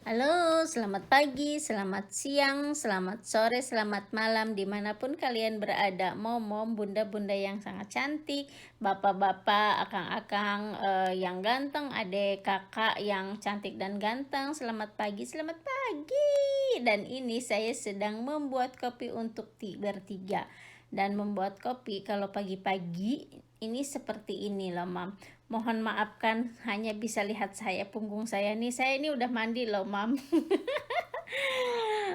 Halo, selamat pagi, selamat siang, selamat sore, selamat malam, dimanapun kalian berada. Mom, bunda-bunda yang sangat cantik, bapak-bapak, akang-akang yang ganteng, adik, kakak yang cantik dan ganteng. Selamat pagi, selamat pagi. Dan ini saya sedang membuat kopi untuk bertiga. Dan membuat kopi kalau pagi-pagi ini seperti ini loh, Mam. Mohon maafkan hanya bisa lihat saya, punggung saya nih. Saya ini udah mandi loh, Mam.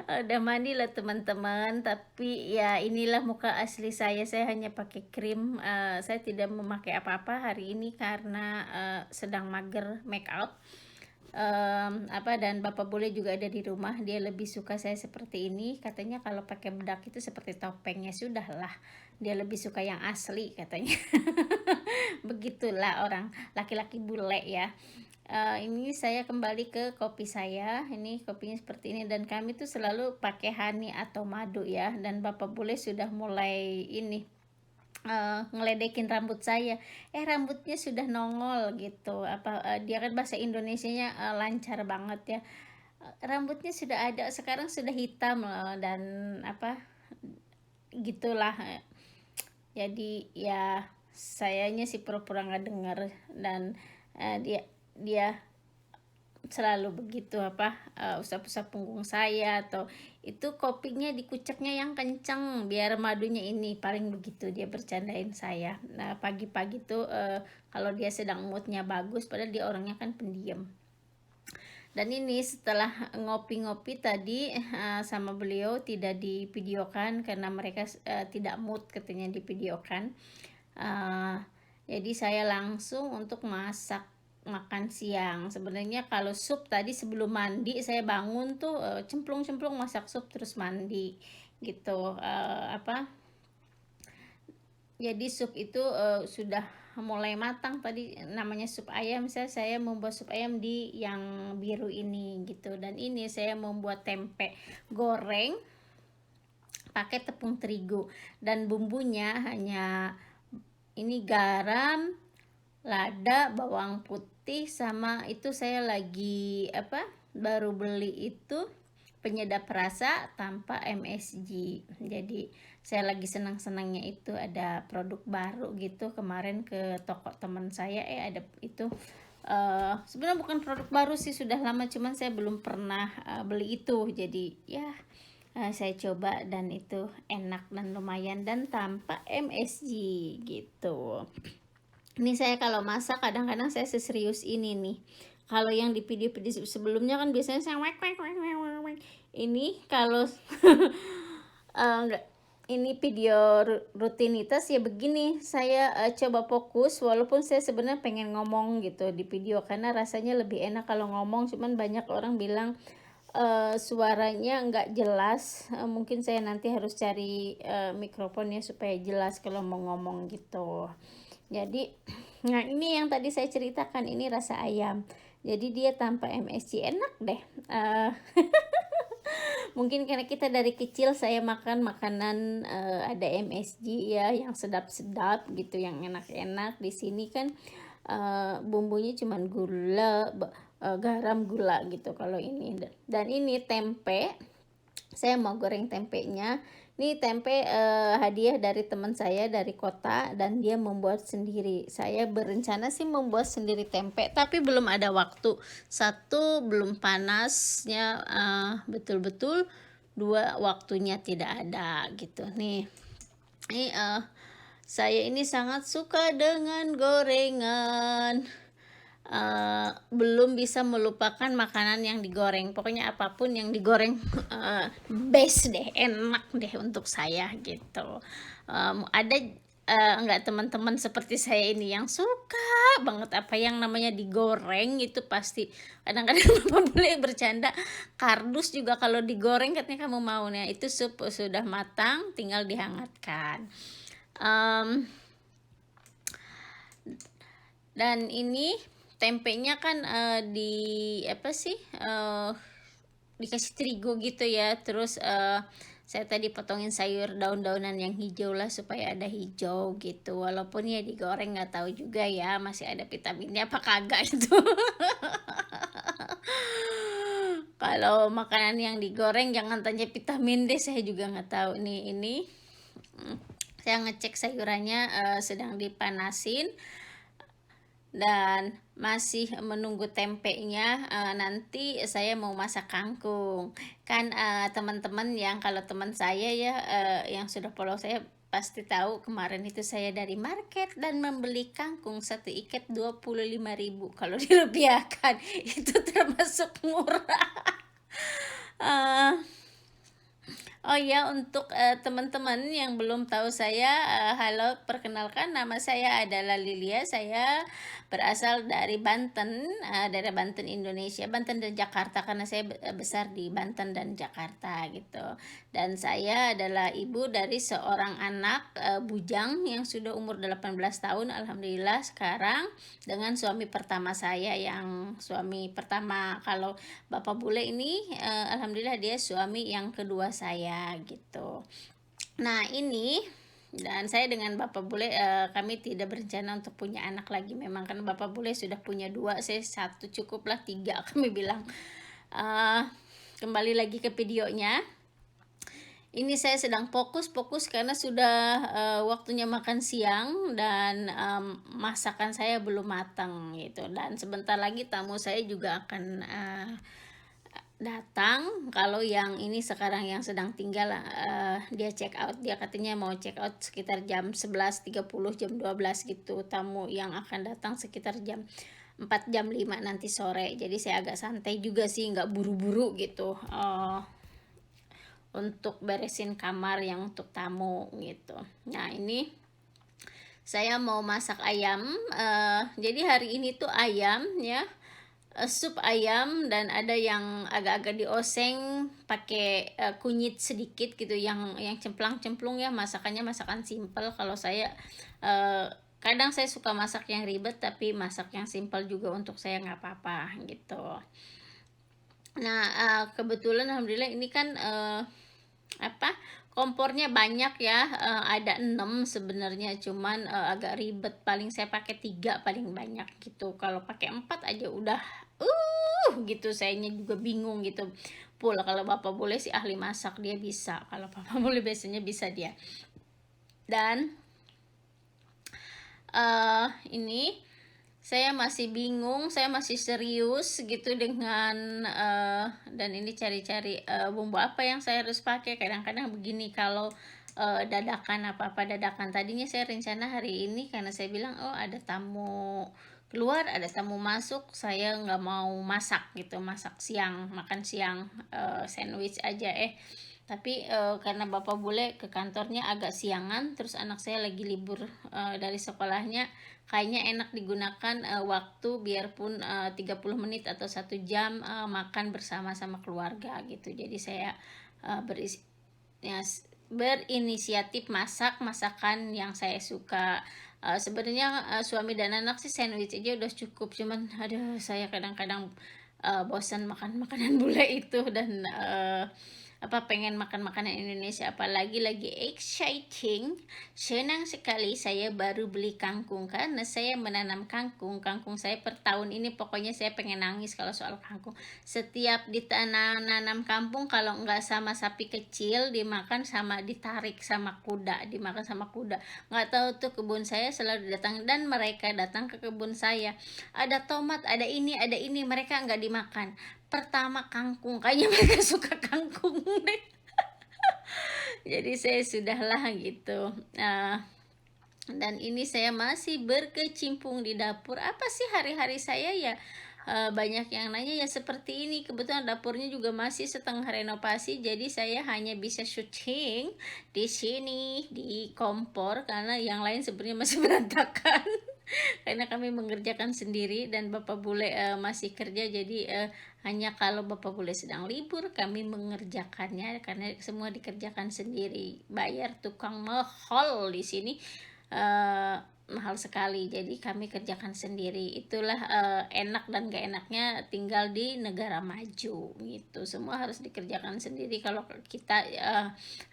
Udah mandi loh teman-teman, tapi ya inilah muka asli saya. Saya hanya pakai krim. Saya tidak memakai apa-apa hari ini karena sedang mager make up. Dan bapak boleh juga ada di rumah, dia lebih suka saya seperti ini, katanya kalau pakai bedak itu seperti topengnya. Sudahlah, dia lebih suka yang asli katanya. Begitulah orang laki-laki bule ya. Ini saya kembali ke kopi saya, ini kopinya seperti ini, dan kami tuh selalu pakai honey atau madu ya. Dan bapak bule sudah mulai ini ngeledekin rambut saya, rambutnya sudah nongol gitu, dia kan bahasa Indonesianya lancar banget ya. Rambutnya sudah ada, sekarang sudah hitam loh, dan apa gitulah. Jadi ya sayanya sih pura-pura nggak dengar, dan dia selalu begitu usap-usap punggung saya, atau itu kopinya dikuceknya yang kenceng biar madunya ini, paling begitu dia bercandain saya. Nah, pagi-pagi tuh kalau dia sedang moodnya bagus, padahal dia orangnya kan pendiam. Dan ini setelah ngopi-ngopi tadi sama beliau, tidak divideokan karena mereka tidak mood katanya divideokan. Jadi saya langsung untuk masak makan siang. Sebenarnya kalau sup tadi sebelum mandi saya bangun tuh cemplung-cemplung masak sup terus mandi gitu. Jadi sup itu sudah mulai matang tadi, namanya sup ayam. Saya membuat sup ayam di yang biru ini gitu. Dan ini saya membuat tempe goreng pakai tepung terigu, dan bumbunya hanya ini garam, lada, bawang putih, sama itu saya lagi baru beli itu penyedap rasa tanpa MSG. Jadi saya lagi senang-senangnya itu ada produk baru gitu. Kemarin ke toko teman saya ada itu, sebenarnya bukan produk baru sih, sudah lama, cuman saya belum pernah beli itu. Jadi ya saya coba, dan itu enak dan lumayan dan tanpa MSG gitu. Ini saya kalau masak kadang-kadang saya seserius ini nih. Kalau yang di video-video sebelumnya kan biasanya saya wek wek wek wek wek. Ini kalau enggak, ini video rutinitas ya begini. Saya coba fokus, walaupun saya sebenarnya pengen ngomong gitu di video karena rasanya lebih enak kalau ngomong, cuman banyak orang bilang suaranya nggak jelas. Mungkin saya nanti harus cari mikrofonnya supaya jelas kalau mau ngomong gitu. Jadi nah ini yang tadi saya ceritakan, ini rasa ayam, jadi dia tanpa MSG, enak deh. Mungkin karena kita dari kecil saya makan makanan ada MSG ya, yang sedap-sedap gitu, yang enak-enak. Di sini kan bumbunya cuman gula, garam, gula gitu kalau ini. Dan ini tempe, saya mau goreng tempenya. Ini tempe hadiah dari teman saya dari kota, dan dia membuat sendiri. Saya berencana sih membuat sendiri tempe, tapi belum ada waktu. Satu, belum panasnya betul-betul. Dua, waktunya tidak ada gitu. Nih, ini saya ini sangat suka dengan gorengan. Belum bisa melupakan makanan yang digoreng. Pokoknya apapun yang digoreng best deh, enak deh untuk saya gitu. Ada enggak teman-teman seperti saya ini yang suka banget apa yang namanya digoreng itu? Pasti kadang-kadang bapak boleh bercanda, kardus juga kalau digoreng katanya kamu mau. Nah, itu sup sudah matang, tinggal dihangatkan. Dan ini tempenya kan dikasih terigu gitu ya. Terus saya tadi potongin sayur daun-daunan yang hijau lah supaya ada hijau gitu. Walaupun ya digoreng nggak tahu juga ya masih ada vitaminnya apa kagak itu. Kalau makanan yang digoreng jangan tanya vitamin D, saya juga nggak tahu nih ini. Saya ngecek sayurannya sedang dipanasin dan masih menunggu tempenya. Nanti saya mau masak kangkung. Kan teman-teman yang kalau teman saya ya yang sudah follow saya pasti tahu kemarin itu saya dari market dan membeli kangkung satu ikat 25.000 kalau dirupiahkan itu termasuk murah. Eh, Oh ya, untuk teman-teman yang belum tahu saya, halo, perkenalkan nama saya adalah Lilia. Saya berasal dari Banten, dari Banten, Indonesia, Banten dan Jakarta karena saya besar di Banten dan Jakarta gitu. Dan saya adalah ibu dari seorang anak bujang yang sudah umur 18 tahun, alhamdulillah sekarang dengan suami pertama saya yang suami pertama kalau Bapak bule ini alhamdulillah dia suami yang kedua saya gitu. Nah, ini dan saya dengan Bapak bule kami tidak berencana untuk punya anak lagi. Memang kan Bapak bule sudah punya dua, saya satu cukuplah, tiga kami bilang. Eh, Kembali lagi ke videonya. Ini saya sedang fokus karena sudah waktunya makan siang dan masakan saya belum matang gitu. Dan sebentar lagi tamu saya juga akan datang. Kalau yang ini sekarang yang sedang tinggal dia check out, dia katanya mau check out sekitar jam 11.30, jam 12 gitu. Tamu yang akan datang sekitar jam 4, jam 5 nanti sore. Jadi saya agak santai juga sih, nggak buru-buru gitu untuk beresin kamar yang untuk tamu gitu. Nah, ini saya mau masak ayam. Jadi hari ini tuh ayam ya, sup ayam, dan ada yang agak-agak dioseng pakai kunyit sedikit gitu, yang cemplang-cemplung ya. Masakannya masakan simple. Kalau saya kadang saya suka masak yang ribet, tapi masak yang simple juga untuk saya nggak apa-apa gitu. Nah, kebetulan alhamdulillah ini kan kompornya banyak ya, ada 6 sebenarnya, cuman agak ribet, paling saya pakai 3 paling banyak gitu. Kalau pakai 4 aja udah gitu, sayanya juga bingung gitu. Pula kalau Bapak boleh sih ahli masak, dia bisa. Kalau Bapak boleh biasanya bisa dia. Dan ini saya masih bingung, saya masih serius gitu dengan dan ini cari-cari bumbu apa yang saya harus pakai. Kadang-kadang begini kalau dadakan, apa-apa dadakan. Tadinya saya rencana hari ini karena saya bilang oh ada tamu keluar, ada tamu masuk, saya nggak mau masak gitu, masak siang, makan siang sandwich aja. Tapi karena Bapak bule ke kantornya agak siangan, terus anak saya lagi libur dari sekolahnya, kayaknya enak digunakan waktu biarpun 30 menit atau 1 jam makan bersama-sama keluarga gitu. Jadi saya ya, berinisiatif masak masakan yang saya suka. Sebenarnya suami dan anak sih sandwich aja udah cukup, cuman aduh saya kadang-kadang bosan makan makanan bule itu, dan pengen makan makanan Indonesia, apalagi lagi exciting. Senang sekali saya baru beli kangkung karena saya menanam kangkung saya per tahun ini, pokoknya saya pengen nangis kalau soal kangkung. Setiap ditanam kangkung, kalau nggak sama sapi kecil dimakan, sama ditarik sama kuda, dimakan sama kuda. Nggak tahu tuh, kebun saya selalu datang dan mereka datang ke kebun saya, ada tomat, ada ini, mereka nggak dimakan. Pertama kangkung, kayaknya mereka suka kangkung deh. Jadi saya sudahlah gitu. Dan ini saya masih berkecimpung di dapur. Apa sih hari-hari saya ya? Banyak yang nanya ya seperti ini. Kebetulan dapurnya juga masih setengah renovasi, jadi saya hanya bisa syuting di sini di kompor karena yang lain sebenarnya masih berantakan. Karena kami mengerjakan sendiri dan Bapak bule masih kerja, jadi hanya kalau Bapak bule sedang libur kami mengerjakannya, karena semua dikerjakan sendiri. Bayar tukang mahal di sini, mahal sekali, jadi kami kerjakan sendiri. Itulah enak dan gak enaknya tinggal di negara maju gitu, semua harus dikerjakan sendiri kalau kita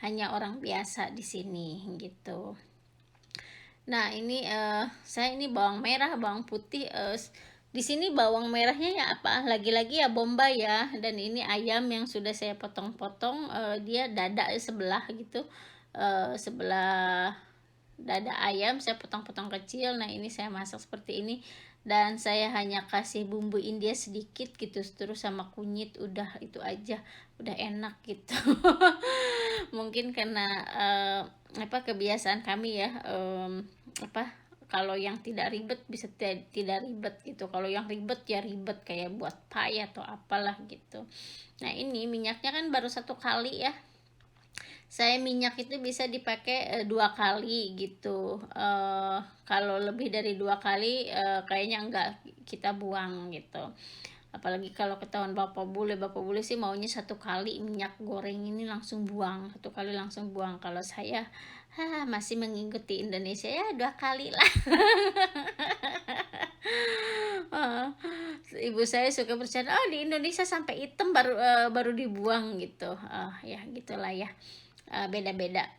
hanya orang biasa di sini gitu. Nah, ini saya ini bawang merah, bawang putih Di sini bawang merahnya ya apa, lagi-lagi ya bombay ya, dan ini ayam yang sudah saya potong-potong, dia dada sebelah gitu, sebelah dada ayam saya potong-potong kecil. Nah, ini saya masak seperti ini, dan saya hanya kasih bumbu India sedikit gitu, terus sama kunyit, udah itu aja, udah enak gitu. Mungkin karena apa, kebiasaan kami ya, apa, kalau yang tidak ribet bisa tidak ribet gitu, kalau yang ribet ya ribet, kayak buat pie atau apalah gitu. Nah, ini minyaknya kan baru 1 kali ya, saya minyak itu bisa dipakai 2 kali gitu. Kalau lebih dari 2 kali, kayaknya enggak, kita buang gitu. Apalagi kalau ketahuan bapak bule sih maunya 1 kali minyak goreng ini langsung buang, 1 kali langsung buang. Kalau saya masih mengikuti Indonesia ya 2 kali lah. Heeh. Ibu saya suka bercanda, oh di Indonesia sampai hitam baru dibuang gitu. Ya gitulah ya. Beda-beda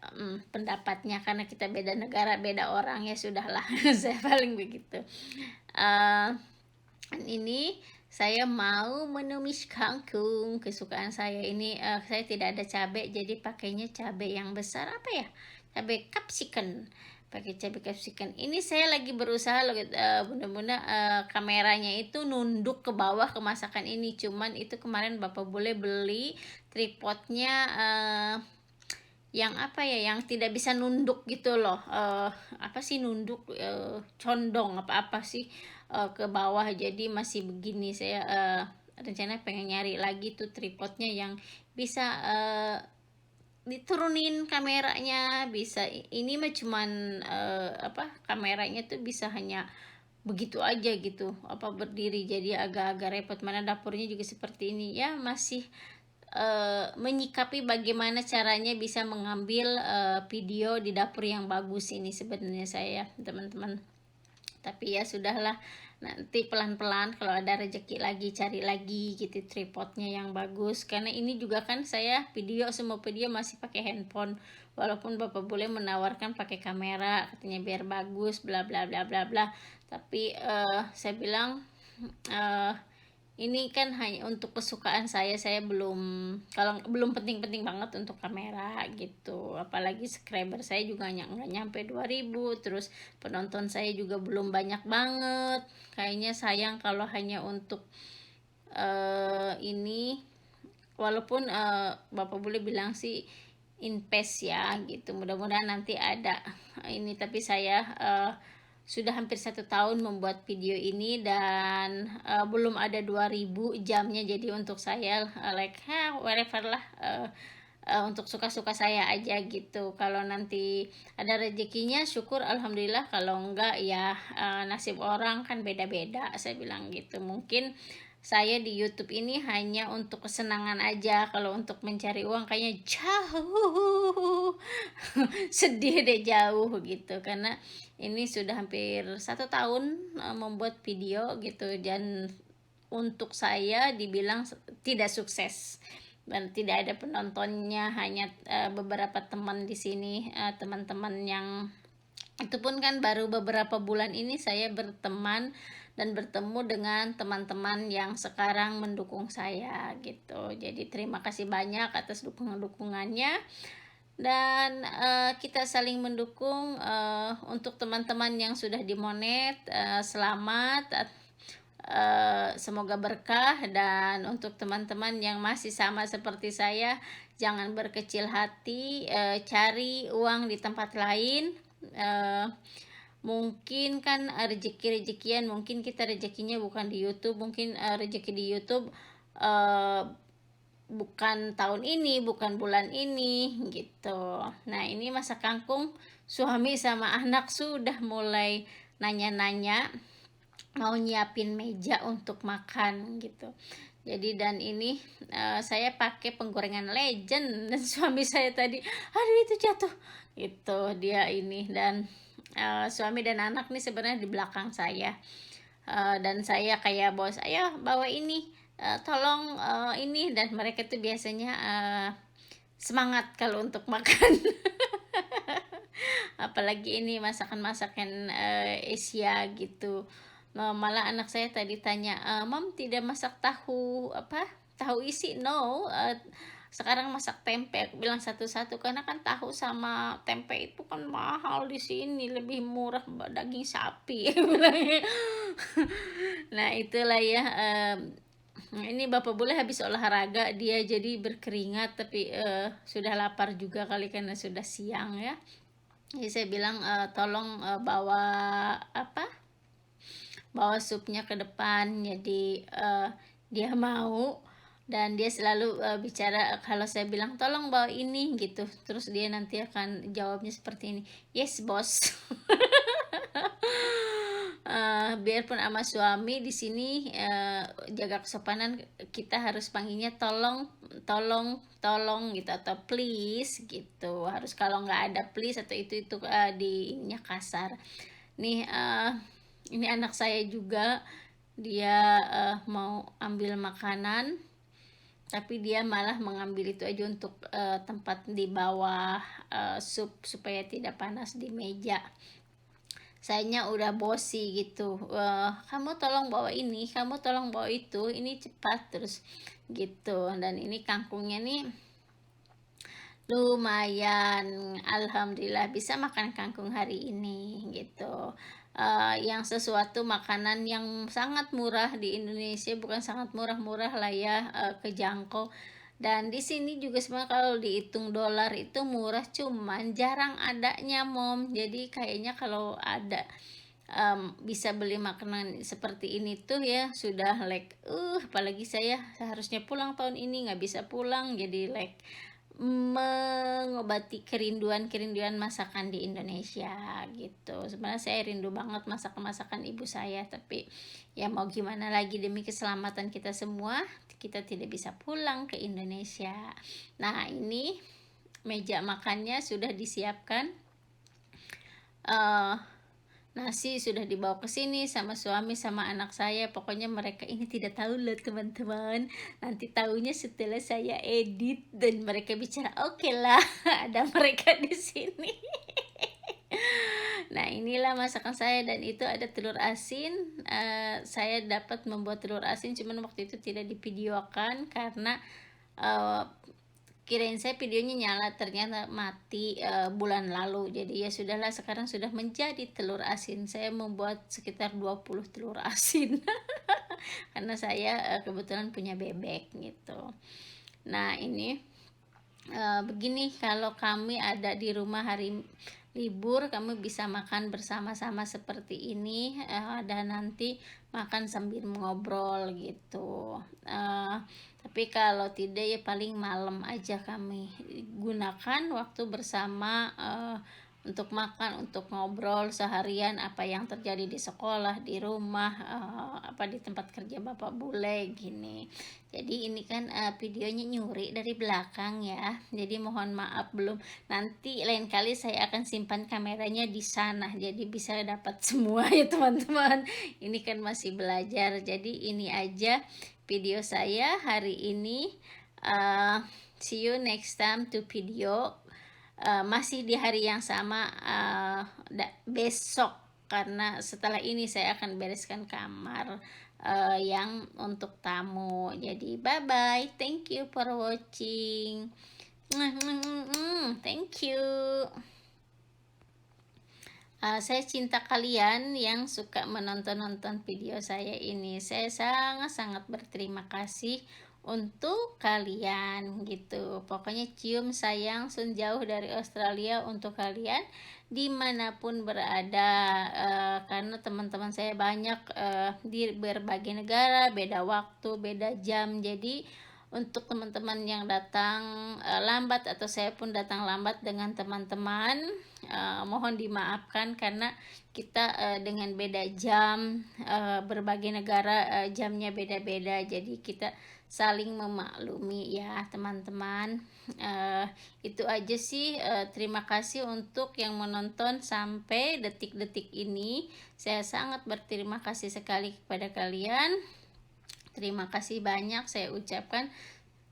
pendapatnya, karena kita beda negara, beda orang, ya sudahlah. Saya paling begitu. eh ini saya mau menumis kangkung kesukaan saya ini. Saya tidak ada cabai, jadi pakainya cabai yang besar, apa ya, cabai capsicum, pakai cabai capsicum. Ini saya lagi berusaha loh, bener-bener kameranya itu nunduk ke bawah ke masakan ini, cuman itu kemarin bapak boleh beli tripodnya, yang apa ya, yang tidak bisa nunduk gitu loh, apa sih nunduk, condong apa-apa sih, ke bawah, jadi masih begini. Saya rencana pengen nyari lagi tuh tripodnya yang bisa diturunin kameranya, bisa. Ini mah cuman apa, kameranya tuh bisa hanya begitu aja gitu, apa, berdiri, jadi agak-agak repot, mana dapurnya juga seperti ini ya, masih menyikapi bagaimana caranya bisa mengambil video di dapur yang bagus ini sebenarnya saya, teman-teman. Tapi ya sudahlah, nanti pelan-pelan kalau ada rezeki lagi cari lagi gitu tripodnya yang bagus, karena ini juga kan saya semua video masih pakai handphone, walaupun bapak boleh menawarkan pakai kamera, katanya biar bagus, bla bla bla bla bla. Tapi saya bilang, eh ini kan hanya untuk kesukaan saya belum, kalau belum penting-penting banget untuk kamera gitu, apalagi subscriber saya juga nggak nyampe 2000, terus penonton saya juga belum banyak banget. Kayaknya sayang kalau hanya untuk ini, walaupun bapak boleh bilang sih invest ya gitu, mudah-mudahan nanti ada ini. Tapi saya sudah hampir 1 tahun membuat video ini, dan belum ada 2000 jamnya, jadi untuk saya like whatever lah, untuk suka-suka saya aja gitu. Kalau nanti ada rezekinya syukur alhamdulillah, kalau enggak ya nasib orang kan beda-beda, saya bilang gitu. Mungkin saya di YouTube ini hanya untuk kesenangan aja, kalau untuk mencari uang kayaknya jauh. Sedih deh, jauh gitu, karena ini sudah hampir 1 tahun membuat video gitu, dan untuk saya dibilang tidak sukses dan tidak ada penontonnya, hanya beberapa teman di sini, teman-teman yang itu pun kan baru beberapa bulan ini saya berteman dan bertemu dengan teman-teman yang sekarang mendukung saya gitu. Jadi terima kasih banyak atas dukungan-dukungannya, dan kita saling mendukung. Untuk teman-teman yang sudah dimonet, selamat, semoga berkah. Dan untuk teman-teman yang masih sama seperti saya, jangan berkecil hati, cari uang di tempat lain. eh, Mungkin kan rezeki-rezekian, mungkin kita rezekinya bukan di YouTube, mungkin rezeki di YouTube eh, bukan tahun ini, bukan bulan ini gitu. Nah, ini masak kangkung, suami sama anak sudah mulai nanya-nanya mau nyiapin meja untuk makan gitu. Jadi, dan ini saya pakai penggorengan Legend, dan suami saya tadi, aduh itu jatuh gitu, dia ini. Dan suami dan anak nih sebenarnya di belakang saya. Dan saya kayak bos, ayo bawa ini, tolong ini, dan mereka tuh biasanya semangat kalau untuk makan. Apalagi ini masakan-masakan Asia gitu. Malah anak saya tadi tanya, "Mom tidak masak tahu apa, tahu isi?" "No, sekarang masak tempe." Aku bilang satu-satu, karena kan tahu sama tempe itu kan mahal di sini, lebih murah daging sapi, bilangnya. Nah, itulah ya, ini Bapak bule habis olahraga, dia jadi berkeringat, tapi, sudah lapar juga kali karena sudah siang ya. Jadi saya bilang, "Tolong, bawa apa, bawa supnya ke depan." Jadi, dia mau, dan dia selalu, bicara kalau saya bilang, "Tolong bawa ini," gitu, terus dia nanti akan jawabnya seperti ini, "Yes, bos." Biarpun sama suami di sini, jaga kesopanan, kita harus panggilnya tolong, tolong, tolong gitu, atau please gitu. Harus, kalau nggak ada please atau itu, di ininya kasar. Nih, ini anak saya juga, dia, mau ambil makanan, tapi dia malah mengambil itu aja untuk, tempat di bawah, sup, supaya tidak panas di meja. Sayanya udah bosi gitu, "Kamu tolong bawa ini, kamu tolong bawa itu, ini cepat," terus gitu. Dan ini kangkungnya nih lumayan, alhamdulillah bisa makan kangkung hari ini gitu. Yang sesuatu makanan yang sangat murah di Indonesia, bukan sangat murah-murah lah ya, kejangkau. Dan di sini juga sebenarnya kalau dihitung dolar itu murah, cuman jarang adanya, Mom. Jadi kayaknya kalau ada, bisa beli makanan seperti ini tuh ya sudah like, apalagi saya seharusnya pulang tahun ini, nggak bisa pulang, jadi like mengobati kerinduan-kerinduan masakan di Indonesia gitu. Sebenarnya saya rindu banget masakan-masakan ibu saya, tapi ya mau gimana lagi, demi keselamatan kita semua, kita tidak bisa pulang ke Indonesia. Nah, ini meja makannya sudah disiapkan. Nasi sudah dibawa ke sini sama suami sama anak saya. Pokoknya mereka ini tidak tahu loh teman-teman. Nanti tahunya setelah saya edit dan mereka bicara, "Oke lah, ada mereka di sini." Nah, inilah masakan saya, dan itu ada telur asin. Saya dapat membuat telur asin, cuman waktu itu tidak divideokan karena, eee, kirain saya videonya nyala, ternyata mati, bulan lalu. Jadi ya sudahlah, sekarang sudah menjadi telur asin. Saya membuat sekitar 20 telur asin karena saya, kebetulan punya bebek gitu. Nah, ini, begini, kalau kami ada di rumah hari libur, kami bisa makan bersama-sama seperti ini, dan nanti makan sambil ngobrol gitu. Tapi kalau tidak ya paling malam aja kami gunakan waktu bersama, untuk makan, untuk ngobrol seharian apa yang terjadi di sekolah, di rumah, apa di tempat kerja Bapak bule gini. Jadi ini kan, videonya nyuri dari belakang ya. Jadi mohon maaf, belum, nanti lain kali saya akan simpan kameranya di sana. Jadi bisa dapat semua ya teman-teman. Ini kan masih belajar. Jadi ini aja video saya hari ini. See you next time to video. Masih di hari yang sama, besok, karena setelah ini saya akan bereskan kamar, yang untuk tamu. Jadi bye bye, thank you for watching. Thank you. Saya cinta kalian yang suka menonton-nonton video saya ini. Saya sangat-sangat berterima kasih untuk kalian gitu. Pokoknya cium sayang sun jauh dari Australia untuk kalian dimanapun berada, karena teman-teman saya banyak, di berbagai negara, beda waktu, beda jam. Jadi untuk teman-teman yang datang, lambat, atau saya pun datang lambat dengan teman-teman, mohon dimaafkan karena kita, dengan beda jam, berbagai negara, jamnya beda-beda, jadi kita saling memaklumi ya teman-teman. Itu aja sih, terima kasih untuk yang menonton sampai detik-detik ini. Saya sangat berterima kasih sekali kepada kalian. Terima kasih banyak saya ucapkan,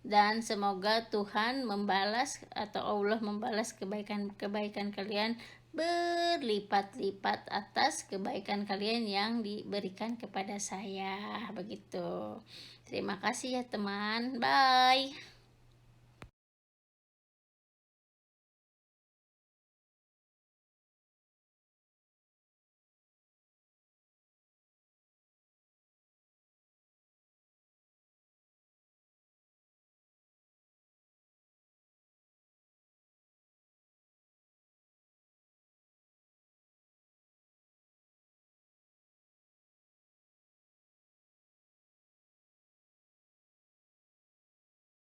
dan semoga Tuhan membalas atau Allah membalas kebaikan-kebaikan kalian berlipat-lipat atas kebaikan kalian yang diberikan kepada saya. Begitu. Terima kasih ya teman. Bye.